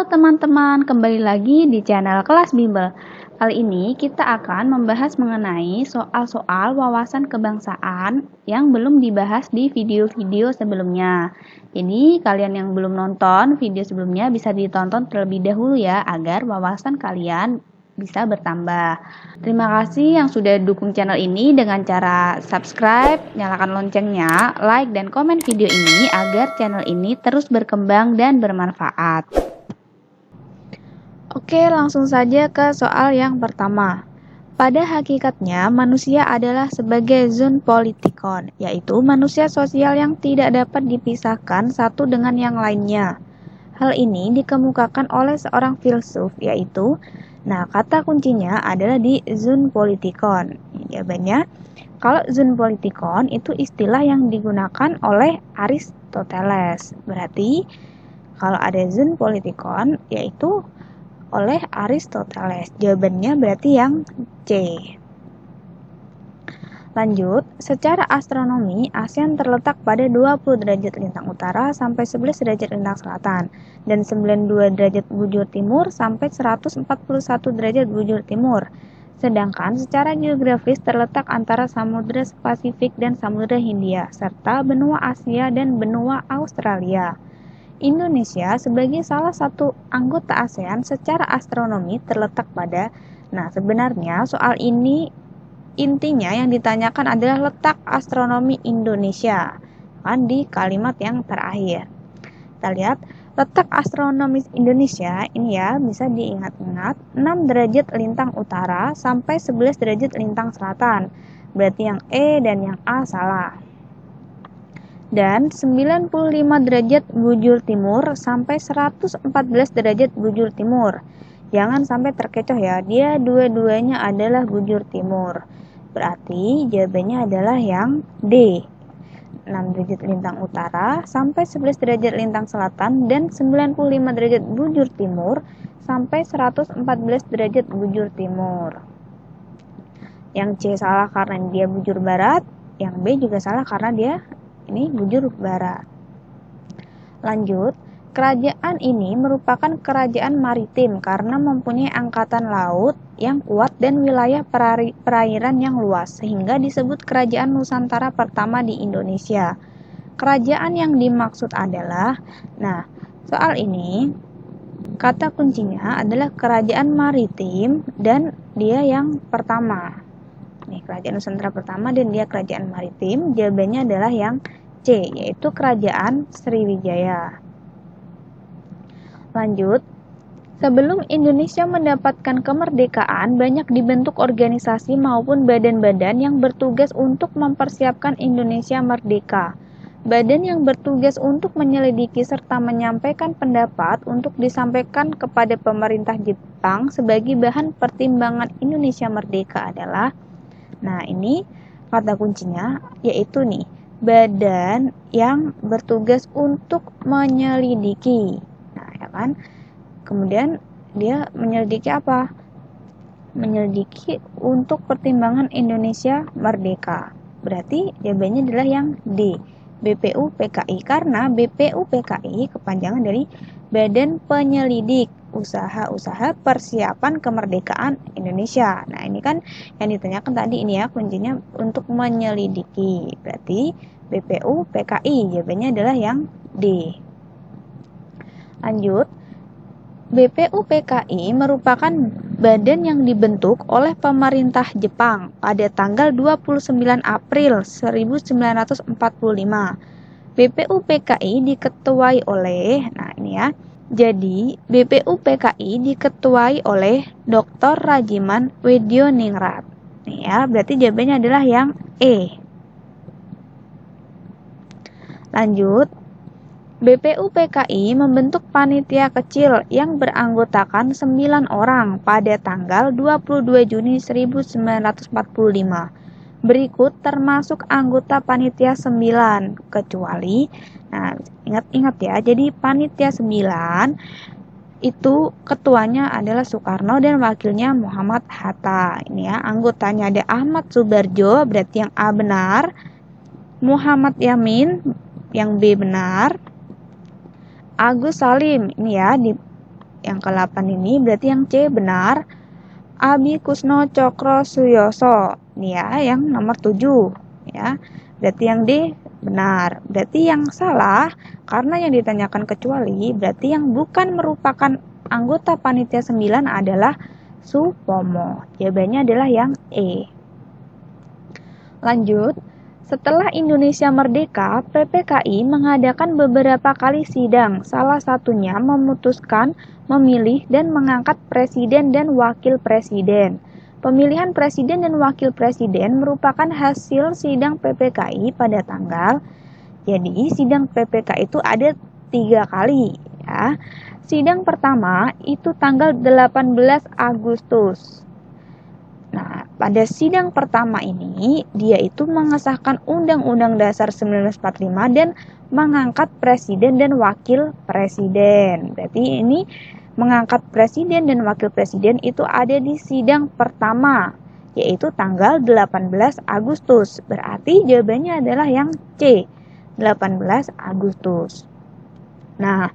teman-teman, kembali lagi di channel Kelas Bimbel. Kali ini kita akan membahas mengenai soal-soal wawasan kebangsaan yang belum dibahas di video-video sebelumnya. Jadi kalian yang belum nonton video sebelumnya bisa ditonton terlebih dahulu ya, agar wawasan kalian bisa bertambah. Terima kasih yang sudah dukung channel ini dengan cara subscribe, nyalakan loncengnya, like, dan komen video ini agar channel ini terus berkembang dan bermanfaat. Oke, langsung saja ke soal yang pertama. Pada hakikatnya, manusia adalah sebagai zoopolitikon, yaitu manusia sosial yang tidak dapat dipisahkan satu dengan yang lainnya. Hal ini dikemukakan oleh seorang filsuf, yaitu, kata kuncinya adalah di zoopolitikon. Jawabannya, kalau zoopolitikon itu istilah yang digunakan oleh Aristoteles. Berarti, kalau ada zoopolitikon, yaitu oleh Aristoteles. Jawabannya berarti yang C. Lanjut, secara astronomi, ASEAN terletak pada 20 derajat lintang utara sampai 11 derajat lintang selatan dan 92 derajat bujur timur sampai 141 derajat bujur timur. Sedangkan secara geografis terletak antara Samudra Pasifik dan Samudra Hindia serta benua Asia dan benua Australia. Indonesia sebagai salah satu anggota ASEAN secara astronomi terletak pada, sebenarnya soal ini intinya yang ditanyakan adalah letak astronomi Indonesia, kan di kalimat yang terakhir. Kita lihat, letak astronomis Indonesia ini ya bisa diingat-ingat 6 derajat lintang utara sampai 11 derajat lintang selatan. Berarti yang E dan yang A salah. Dan 95 derajat bujur timur sampai 114 derajat bujur timur. Jangan sampai terkecoh ya, dia dua-duanya adalah bujur timur. Berarti jawabannya adalah yang D. 6 derajat lintang utara sampai 11 derajat lintang selatan dan 95 derajat bujur timur sampai 114 derajat bujur timur. Yang C salah karena dia bujur barat, yang B juga salah karena dia ini bujur barat. Lanjut, kerajaan ini merupakan kerajaan maritim karena mempunyai angkatan laut yang kuat dan wilayah perairan yang luas, sehingga disebut kerajaan Nusantara pertama di Indonesia. Kerajaan yang dimaksud adalah, soal ini kata kuncinya adalah kerajaan maritim dan dia yang pertama. Kerajaan Nusantara pertama dan dia kerajaan maritim, jawabannya adalah yang C, yaitu kerajaan Sriwijaya. Lanjut, sebelum Indonesia mendapatkan kemerdekaan, banyak dibentuk organisasi maupun badan-badan yang bertugas untuk mempersiapkan Indonesia merdeka. Badan yang bertugas untuk menyelidiki serta menyampaikan pendapat untuk disampaikan kepada pemerintah Jepang sebagai bahan pertimbangan Indonesia merdeka adalah, ini kata kuncinya yaitu badan yang bertugas untuk menyelidiki. Kemudian dia menyelidiki apa? Menyelidiki untuk pertimbangan Indonesia merdeka. Berarti jawabannya adalah yang D, BPUPKI, karena BPUPKI kepanjangan dari Badan Penyelidik Usaha-usaha Persiapan Kemerdekaan Indonesia. Ini kan yang ditanyakan tadi ini ya, kuncinya untuk menyelidiki. Berarti BPUPKI, jawabannya adalah yang D. Lanjut, BPUPKI merupakan badan yang dibentuk oleh pemerintah Jepang pada tanggal 29 April 1945. BPUPKI diketuai oleh, jadi BPUPKI diketuai oleh Dr. Rajiman Wedioningrat. Berarti jawabannya adalah yang E. Lanjut, BPUPKI membentuk panitia kecil yang beranggotakan 9 orang pada tanggal 22 Juni 1945. Berikut termasuk anggota panitia 9, kecuali, ingat-ingat ya, jadi panitia 9 itu ketuanya adalah Soekarno dan wakilnya Muhammad Hatta. Ini ya, anggotanya ada Ahmad Subarjo, berarti yang A benar, Muhammad Yamin, yang B benar, Agus Salim, ini ya, yang ke-8 ini berarti yang C benar. Abi Kusno Cokro Suyoso. Ini ya, yang nomor 7 ya. Berarti yang D benar. Berarti yang salah karena yang ditanyakan kecuali, berarti yang bukan merupakan anggota panitia 9 adalah Supomo. Jawabannya adalah yang E. Lanjut, setelah Indonesia merdeka, PPKI mengadakan beberapa kali sidang, salah satunya memutuskan, memilih, dan mengangkat presiden dan wakil presiden. Pemilihan presiden dan wakil presiden merupakan hasil sidang PPKI pada tanggal. Jadi, sidang PPKI itu ada 3 kali. Ya. Sidang pertama itu tanggal 18 Agustus. Nah, pada sidang pertama ini, dia itu mengesahkan Undang-Undang Dasar 1945 dan mengangkat presiden dan wakil presiden. Berarti ini mengangkat presiden dan wakil presiden itu ada di sidang pertama, yaitu tanggal 18 Agustus. Berarti jawabannya adalah yang C, 18 Agustus. Nah,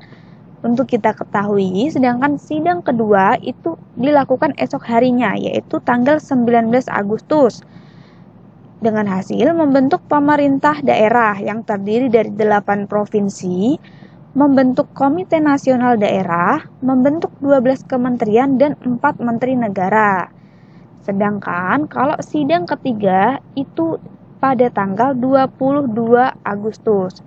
untuk kita ketahui, sedangkan sidang kedua itu dilakukan esok harinya, yaitu tanggal 19 Agustus. Dengan hasil membentuk pemerintah daerah yang terdiri dari 8 provinsi, membentuk Komite Nasional Daerah, membentuk 12 kementerian dan 4 menteri negara. Sedangkan kalau sidang ketiga itu pada tanggal 22 Agustus.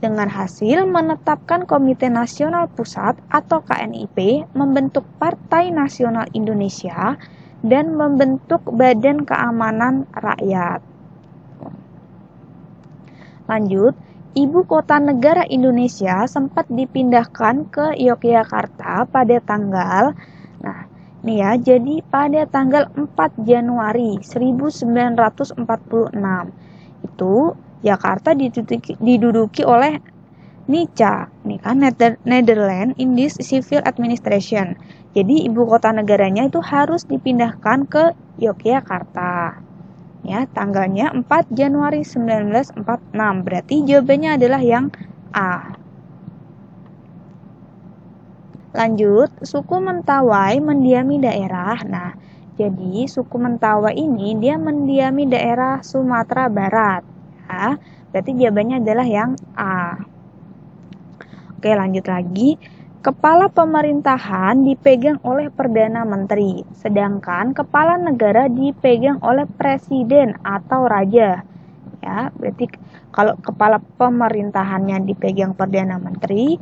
Dengan hasil menetapkan Komite Nasional Pusat atau KNIP, membentuk Partai Nasional Indonesia, dan membentuk Badan Keamanan Rakyat. Lanjut, Ibu kota negara Indonesia sempat dipindahkan ke Yogyakarta pada tanggal, nah ini ya, jadi pada tanggal 4 Januari 1946. Itu Jakarta diduduki oleh NICA, ini kan Netherlands Indies Civil Administration. Jadi ibu kota negaranya itu harus dipindahkan ke Yogyakarta. Ya, tanggalnya 4 Januari 1946. Berarti jawabannya adalah yang A. Lanjut, suku Mentawai mendiami daerah. Nah, jadi suku Mentawai ini dia mendiami daerah Sumatera Barat. Ya, berarti jawabannya adalah yang A. Oke, lanjut lagi. Kepala pemerintahan dipegang oleh Perdana Menteri, sedangkan kepala negara dipegang oleh Presiden atau Raja. Ya, berarti kalau kepala pemerintahannya dipegang Perdana Menteri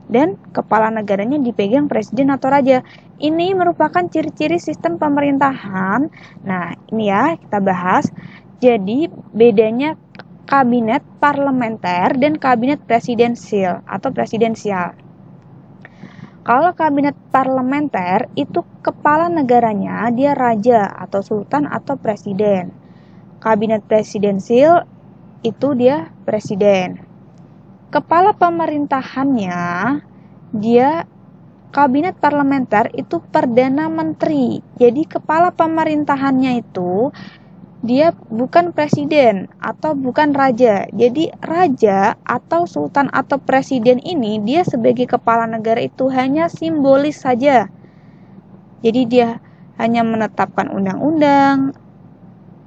dan kepala negaranya dipegang Presiden atau Raja. Ini merupakan ciri-ciri sistem pemerintahan. Nah, ini ya kita bahas. Jadi bedanya kabinet parlementer dan kabinet presidensial atau presidensial. Kalau kabinet parlementer itu kepala negaranya dia raja atau sultan atau presiden. Kabinet presidensial itu dia presiden. Kepala pemerintahannya dia kabinet parlementer itu perdana menteri. Jadi kepala pemerintahannya itu dia bukan presiden atau bukan raja. Jadi raja atau sultan atau presiden ini dia sebagai kepala negara itu hanya simbolis saja. Jadi dia hanya menetapkan undang-undang,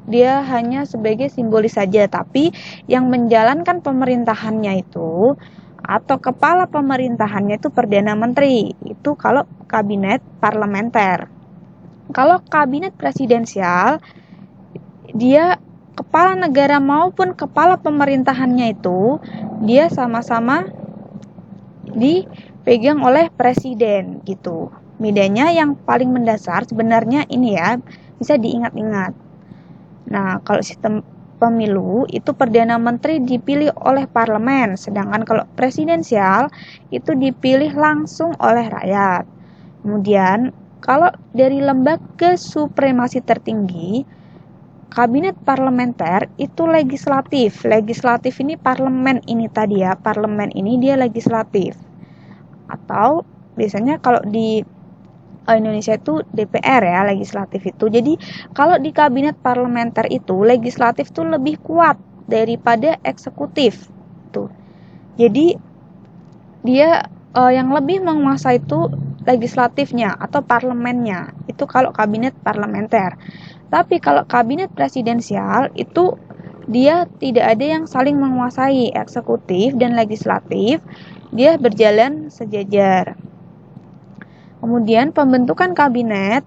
dia hanya sebagai simbolis saja. Tapi yang menjalankan pemerintahannya itu atau kepala pemerintahannya itu Perdana Menteri. Itu kalau kabinet parlementer. Kalau kabinet presidensial dia kepala negara maupun kepala pemerintahannya itu dia sama-sama dipegang oleh presiden gitu. Bedanya yang paling mendasar sebenarnya ini ya, bisa diingat-ingat. Nah, kalau sistem pemilu itu Perdana Menteri dipilih oleh parlemen, sedangkan kalau presidensial itu dipilih langsung oleh rakyat. Kemudian, kalau dari lembaga supremasi tertinggi, kabinet parlementer itu legislatif. Legislatif ini parlemen ini tadi ya. Parlemen ini dia legislatif. Atau biasanya kalau di Indonesia itu DPR ya, legislatif itu. Jadi kalau di kabinet parlementer itu legislatif itu lebih kuat daripada eksekutif. Tuh. Jadi dia yang lebih menguasai itu legislatifnya atau parlemennya. Itu kalau kabinet parlementer. Tapi kalau kabinet presidensial itu dia tidak ada yang saling menguasai, eksekutif dan legislatif, dia berjalan sejajar. Kemudian pembentukan kabinet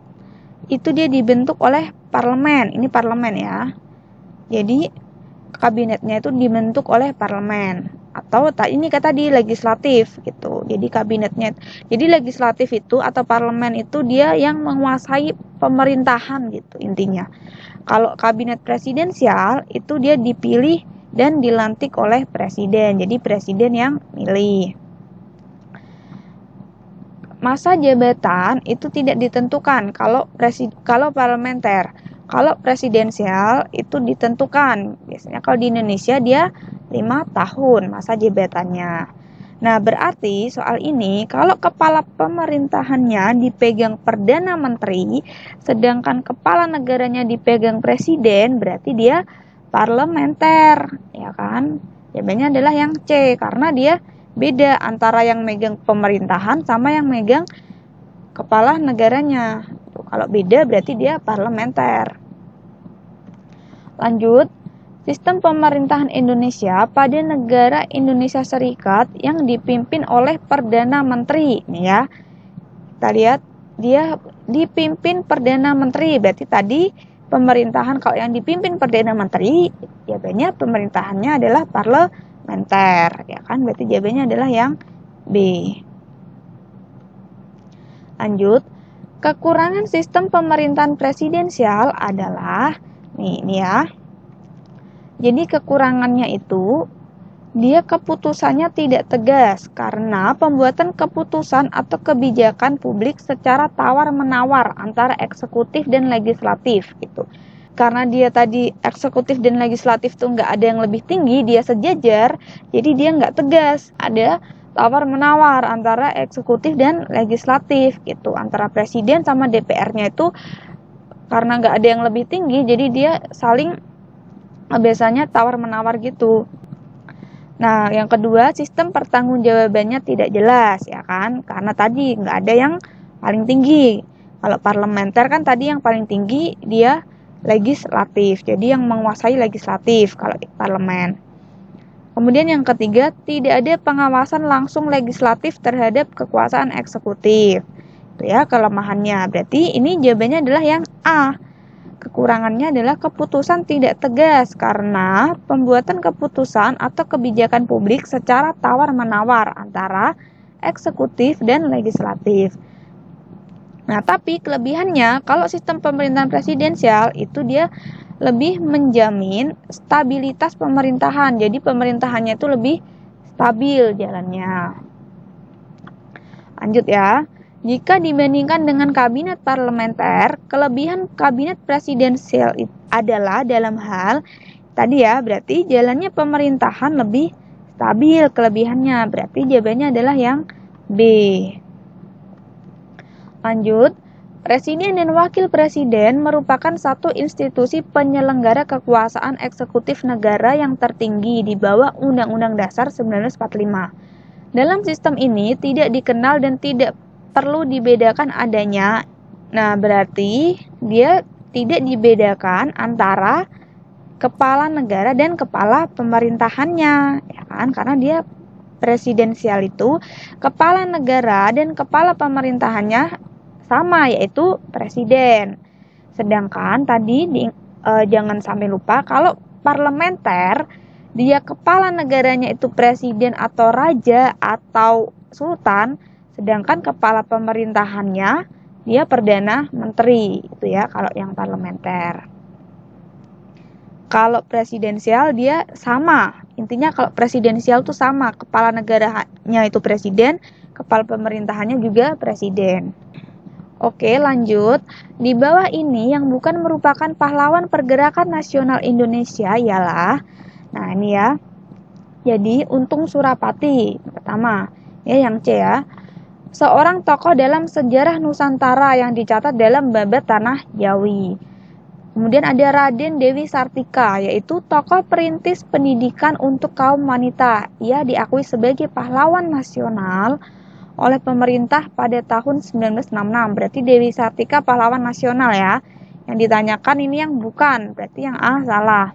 itu dia dibentuk oleh parlemen. Ini parlemen ya. Jadi kabinetnya itu dibentuk oleh parlemen, atau ini kata di legislatif gitu. Jadi kabinetnya, jadi legislatif itu atau parlemen itu dia yang menguasai pemerintahan gitu intinya. Kalau kabinet presidensial itu dia dipilih dan dilantik oleh presiden. Jadi presiden yang milih. Masa jabatan itu tidak ditentukan kalau parlementer. Kalau presidensial itu ditentukan. Biasanya kalau di Indonesia dia 5 tahun masa jabatannya. Nah, berarti soal ini kalau kepala pemerintahannya dipegang Perdana Menteri, sedangkan kepala negaranya dipegang presiden, berarti dia parlementer, ya kan? Jawabannya adalah yang C, karena dia beda antara yang megang pemerintahan sama yang megang kepala negaranya. Kalau beda berarti dia parlementer. Lanjut, sistem pemerintahan Indonesia pada negara Indonesia Serikat yang dipimpin oleh Perdana Menteri. Nih ya, kita lihat dia dipimpin Perdana Menteri. Berarti tadi pemerintahan kalau yang dipimpin Perdana Menteri, jawabannya pemerintahannya adalah parlementer. Ya kan, berarti jawabannya adalah yang B. Lanjut, kekurangan sistem pemerintahan presidensial adalah ini ya. Jadi kekurangannya itu dia keputusannya tidak tegas karena pembuatan keputusan atau kebijakan publik secara tawar-menawar antara eksekutif dan legislatif gitu. Karena dia tadi eksekutif dan legislatif tuh nggak ada yang lebih tinggi, dia sejajar, jadi dia nggak tegas. Ada tawar-menawar antara eksekutif dan legislatif gitu, antara presiden sama DPR-nya itu karena nggak ada yang lebih tinggi, jadi dia saling biasanya tawar-menawar gitu. Nah, yang kedua, sistem pertanggungjawabannya tidak jelas, ya kan? Karena tadi nggak ada yang paling tinggi. Kalau parlementer kan tadi yang paling tinggi dia legislatif, jadi yang menguasai legislatif kalau parlemen. Kemudian yang ketiga, tidak ada pengawasan langsung legislatif terhadap kekuasaan eksekutif. Itu ya kelemahannya. Berarti ini jawabannya adalah yang A. Kekurangannya adalah keputusan tidak tegas karena pembuatan keputusan atau kebijakan publik secara tawar-menawar antara eksekutif dan legislatif. Nah, tapi kelebihannya kalau sistem pemerintahan presidensial itu dia lebih menjamin stabilitas pemerintahan. Jadi pemerintahannya itu lebih stabil jalannya. Lanjut ya. Jika dibandingkan dengan kabinet parlementer, kelebihan kabinet presidensial adalah dalam hal tadi ya, berarti jalannya pemerintahan lebih stabil kelebihannya. Berarti jawabannya adalah yang B. Lanjut, Presiden dan Wakil Presiden merupakan satu institusi penyelenggara kekuasaan eksekutif negara yang tertinggi di bawah Undang-Undang Dasar 1945. Dalam sistem ini tidak dikenal dan tidak perlu dibedakan adanya. Nah, berarti dia tidak dibedakan antara kepala negara dan kepala pemerintahannya, ya kan? Karena dia presidensial itu kepala negara dan kepala pemerintahannya sama, yaitu presiden. Sedangkan tadi jangan sampai lupa kalau parlementer dia kepala negaranya itu presiden atau raja atau sultan, sedangkan kepala pemerintahannya dia perdana menteri, itu ya kalau yang parlementer. Kalau presidensial dia sama. Intinya kalau presidensial itu sama, kepala negaranya itu presiden, kepala pemerintahannya juga presiden. Oke, lanjut. Di bawah ini yang bukan merupakan pahlawan pergerakan nasional Indonesia ialah, nah ini ya. Jadi Untung Surapati pertama, ya yang C ya. Seorang tokoh dalam sejarah Nusantara yang dicatat dalam Babad Tanah Jawi. Kemudian ada Raden Dewi Sartika, yaitu tokoh perintis pendidikan untuk kaum wanita. Ia diakui sebagai pahlawan nasional oleh pemerintah pada tahun 1966. Berarti Dewi Sartika pahlawan nasional ya. Yang ditanyakan ini yang bukan, berarti yang A salah.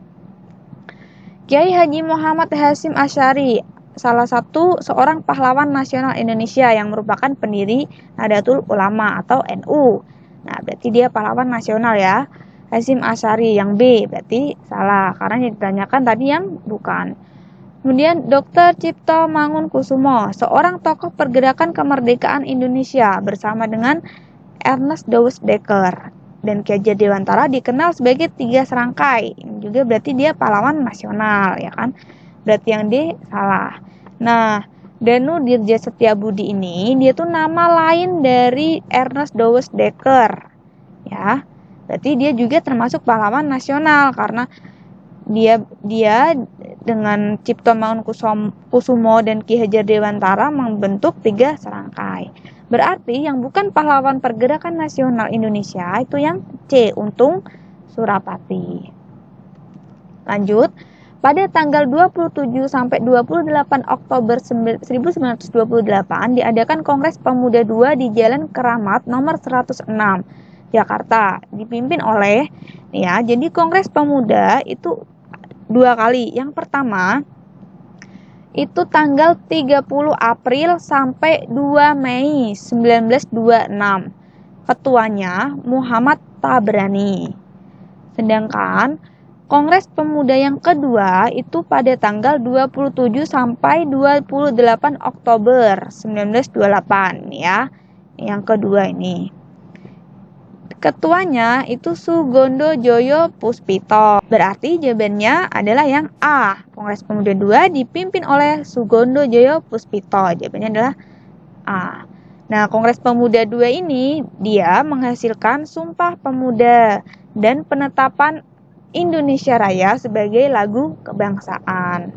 Kiai Haji Muhammad Hasyim Asy'ari, salah satu seorang pahlawan nasional Indonesia yang merupakan pendiri Nahdlatul Ulama atau NU. Nah, berarti dia pahlawan nasional ya. Hasyim Asy'ari yang B, berarti salah karena yang ditanyakan tadi yang bukan. Kemudian Dr. Cipto Mangunkusumo, seorang tokoh pergerakan kemerdekaan Indonesia bersama dengan Ernest Dawes Dekker dan Ki Hajar Dewantara dikenal sebagai tiga serangkai. Ini juga berarti dia pahlawan nasional ya kan. Berarti yang D salah. Nah, Danu Dirja Setiabudi ini dia tuh nama lain dari Ernest Dawes Dekker. Ya. Berarti dia juga termasuk pahlawan nasional karena dia dengan Cipto Mangunkusumo dan Ki Hajar Dewantara membentuk tiga serangkai. Berarti yang bukan pahlawan pergerakan nasional Indonesia itu yang C, Untung Surapati. Lanjut, pada tanggal 27 sampai 28 Oktober 1928 diadakan Kongres Pemuda II di Jalan Keramat nomor 106, Jakarta, dipimpin oleh jadi Kongres Pemuda itu 2 kali. Yang pertama itu tanggal 30 April sampai 2 Mei 1926. Ketuanya Muhammad Tabrani. Sedangkan Kongres Pemuda yang kedua itu pada tanggal 27 sampai 28 Oktober 1928 ya. Yang kedua ini. Ketuanya itu Sugondo Joyo Puspito. Berarti jawabannya adalah yang A. Kongres Pemuda II dipimpin oleh Sugondo Joyo Puspito. Jawabannya adalah A. Nah, Kongres Pemuda II ini dia menghasilkan Sumpah Pemuda dan penetapan Indonesia Raya sebagai lagu kebangsaan.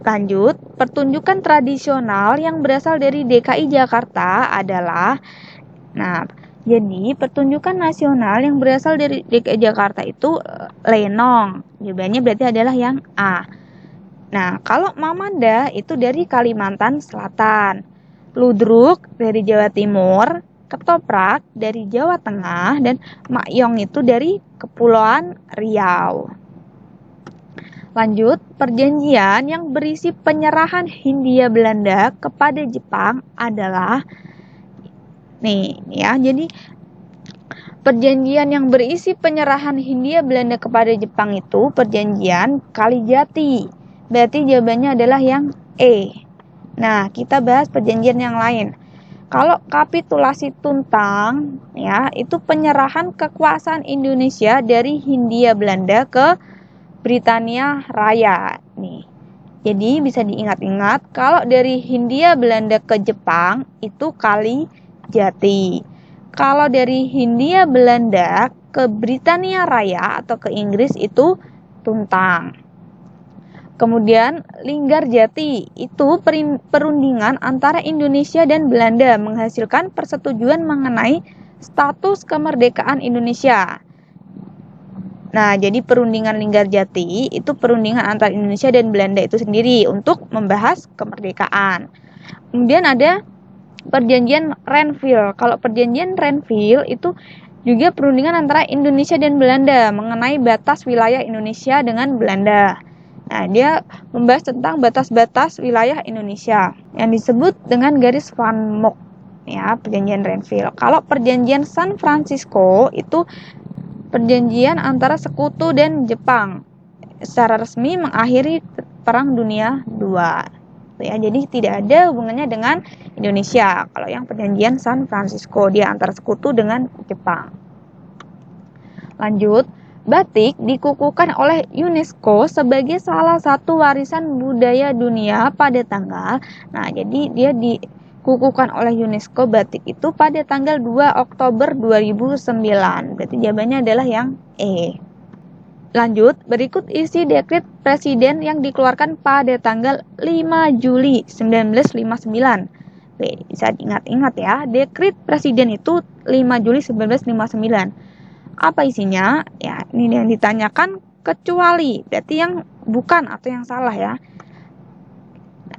Lanjut, pertunjukan tradisional yang berasal dari DKI Jakarta adalah jadi, pertunjukan nasional yang berasal dari DKI Jakarta itu lenong. Jawabannya berarti adalah yang A. Nah, kalau Mamanda itu dari Kalimantan Selatan. Ludruk dari Jawa Timur. Ketoprak dari Jawa Tengah. Dan Makyong itu dari Kepulauan Riau. Lanjut, perjanjian yang berisi penyerahan Hindia Belanda kepada Jepang adalah jadi perjanjian yang berisi penyerahan Hindia Belanda kepada Jepang itu perjanjian Kalijati. Berarti jawabannya adalah yang E. Nah, kita bahas perjanjian yang lain. Kalau kapitulasi Tuntang itu penyerahan kekuasaan Indonesia dari Hindia Belanda ke Britania Raya. Jadi bisa diingat-ingat kalau dari Hindia Belanda ke Jepang itu Kalijati. Kalau dari Hindia Belanda ke Britania Raya atau ke Inggris itu Tuntang. Kemudian Linggarjati itu perundingan antara Indonesia dan Belanda menghasilkan persetujuan mengenai status kemerdekaan Indonesia. Nah, jadi perundingan Linggarjati itu perundingan antara Indonesia dan Belanda itu sendiri untuk membahas kemerdekaan. Kemudian ada Perjanjian Renville. Kalau Perjanjian Renville itu juga perundingan antara Indonesia dan Belanda mengenai batas wilayah Indonesia dengan Belanda. Nah, dia membahas tentang batas-batas wilayah Indonesia yang disebut dengan garis Van Mook. Perjanjian Renville. Kalau Perjanjian San Francisco itu perjanjian antara Sekutu dan Jepang secara resmi mengakhiri Perang Dunia II. Jadi tidak ada hubungannya dengan Indonesia. Kalau yang perjanjian San Francisco dia antara Sekutu dengan Jepang. Lanjut, batik dikukuhkan oleh UNESCO sebagai salah satu warisan budaya dunia pada tanggal. Jadi dia dikukuhkan oleh UNESCO batik itu pada tanggal 2 Oktober 2009. Berarti jawabannya adalah yang E. Lanjut, berikut isi dekret presiden yang dikeluarkan pada tanggal 5 Juli 1959. Bisa diingat-ingat ya, dekret presiden itu 5 Juli 1959. Apa isinya? Ini yang ditanyakan kecuali, berarti yang bukan atau yang salah ya.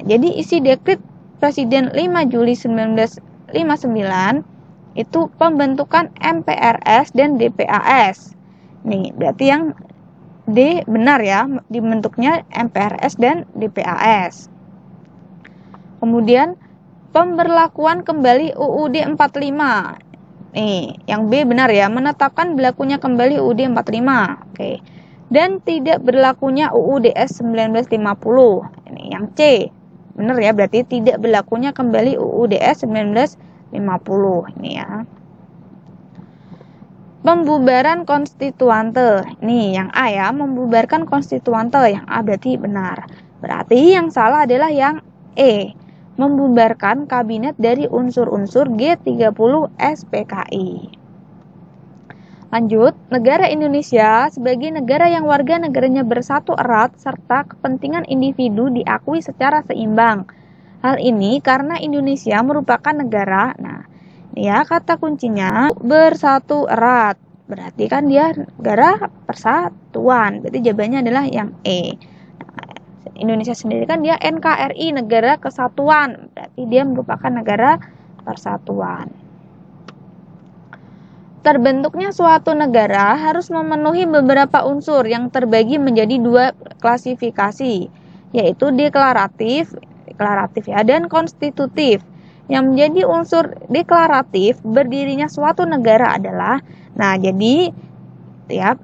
Jadi isi dekret Presiden 5 Juli 1959 itu pembentukan MPRS dan DPAS. Nih, berarti yang D benar ya, dibentuknya MPRS dan DPAS. Kemudian pemberlakuan kembali UUD 45. Nih, yang B benar ya, menetapkan berlakunya kembali UUD 45. Oke. Dan tidak berlakunya UUDS 1950. Ini yang C. Benar ya, berarti tidak berlakunya kembali UUDS 1950. Ini ya. Pembubaran konstituante. Nih, yang A ya, membubarkan konstituante. Yang A berarti benar. Berarti yang salah adalah yang E. Membubarkan kabinet dari unsur-unsur G30 SPKI. Lanjut, negara Indonesia sebagai negara yang warga negaranya bersatu erat serta kepentingan individu diakui secara seimbang. Hal ini karena Indonesia merupakan negara, ya kata kuncinya bersatu erat. Berarti kan dia negara persatuan. Berarti jawabannya adalah yang E. Indonesia sendiri kan dia NKRI, negara kesatuan. Berarti dia merupakan negara persatuan. Terbentuknya suatu negara harus memenuhi beberapa unsur yang terbagi menjadi dua klasifikasi, yaitu deklaratif ya, dan konstitutif. Yang menjadi unsur deklaratif berdirinya suatu negara adalah, jadi ya,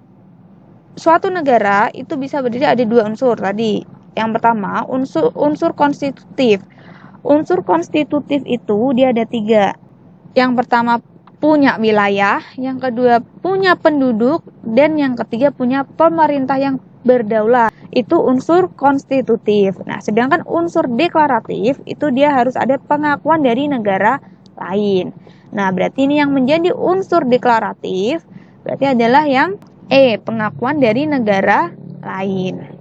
suatu negara itu bisa berdiri ada dua unsur tadi. Yang pertama, unsur konstitutif. Unsur konstitutif itu dia ada 3. Yang pertama punya wilayah, yang kedua punya penduduk, dan yang ketiga punya pemerintah yang berdaulat. Itu unsur konstitutif. Sedangkan unsur deklaratif itu dia harus ada pengakuan dari negara lain. Berarti ini yang menjadi unsur deklaratif berarti adalah yang E, pengakuan dari negara lain.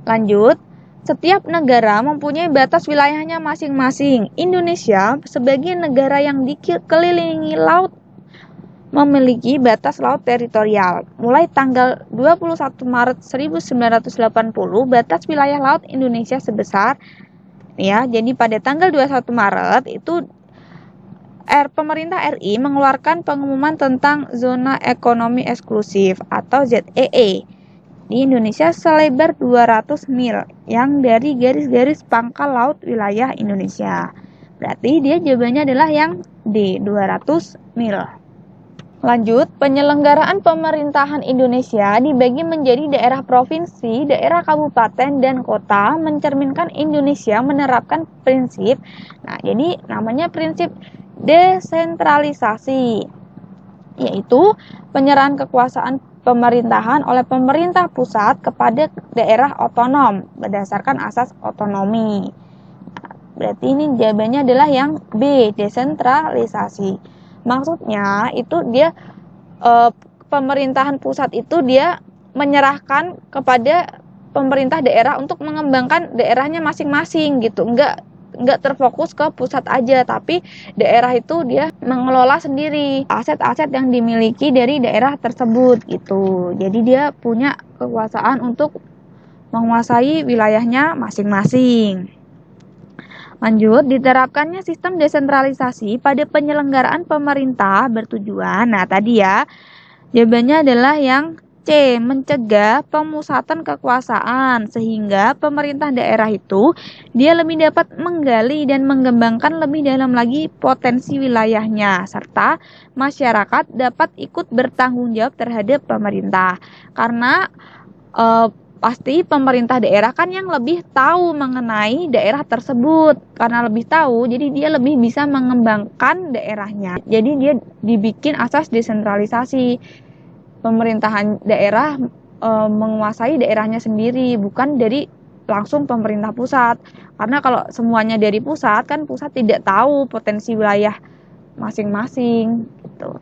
Lanjut, setiap negara mempunyai batas wilayahnya masing-masing. Indonesia sebagai negara yang dikelilingi laut memiliki batas laut teritorial. Mulai tanggal 21 Maret 1980, batas wilayah laut Indonesia sebesar jadi pada tanggal 21 Maret itu pemerintah RI mengeluarkan pengumuman tentang zona ekonomi eksklusif atau ZEE. Di Indonesia selebar 200 mil yang dari garis-garis pangkal laut wilayah Indonesia. Berarti dia jawabannya adalah yang D, 200 mil. Lanjut, penyelenggaraan pemerintahan Indonesia dibagi menjadi daerah provinsi, daerah kabupaten, dan kota, mencerminkan Indonesia menerapkan prinsip. Jadi namanya prinsip desentralisasi, yaitu penyerahan kekuasaan pemerintahan oleh pemerintah pusat kepada daerah otonom berdasarkan asas otonomi. Berarti ini jawabannya adalah yang B, desentralisasi. Maksudnya itu dia pemerintahan pusat itu dia menyerahkan kepada pemerintah daerah untuk mengembangkan daerahnya masing-masing gitu. Enggak terfokus ke pusat aja, tapi daerah itu dia mengelola sendiri aset-aset yang dimiliki dari daerah tersebut gitu. Jadi dia punya kekuasaan untuk menguasai wilayahnya masing-masing. Lanjut, diterapkannya sistem desentralisasi pada penyelenggaraan pemerintah bertujuan. Tadi ya, jawabannya adalah yang C, mencegah pemusatan kekuasaan sehingga pemerintah daerah itu dia lebih dapat menggali dan mengembangkan lebih dalam lagi potensi wilayahnya serta masyarakat dapat ikut bertanggung jawab terhadap pemerintah. Karena pasti pemerintah daerah kan yang lebih tahu mengenai daerah tersebut. Karena lebih tahu, jadi dia lebih bisa mengembangkan daerahnya. Jadi dia dibikin asas desentralisasi. Pemerintahan daerah menguasai daerahnya sendiri, bukan dari langsung pemerintah pusat. Karena kalau semuanya dari pusat, kan pusat tidak tahu potensi wilayah masing-masing gitu.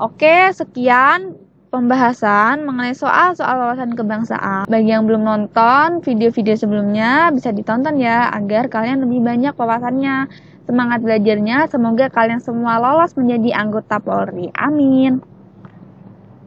Oke, sekian pembahasan mengenai soal-soal wawasan kebangsaan. Bagi yang belum nonton video-video sebelumnya, bisa ditonton ya, agar kalian lebih banyak wawasannya. Semangat belajarnya, semoga kalian semua lolos menjadi anggota Polri. Amin.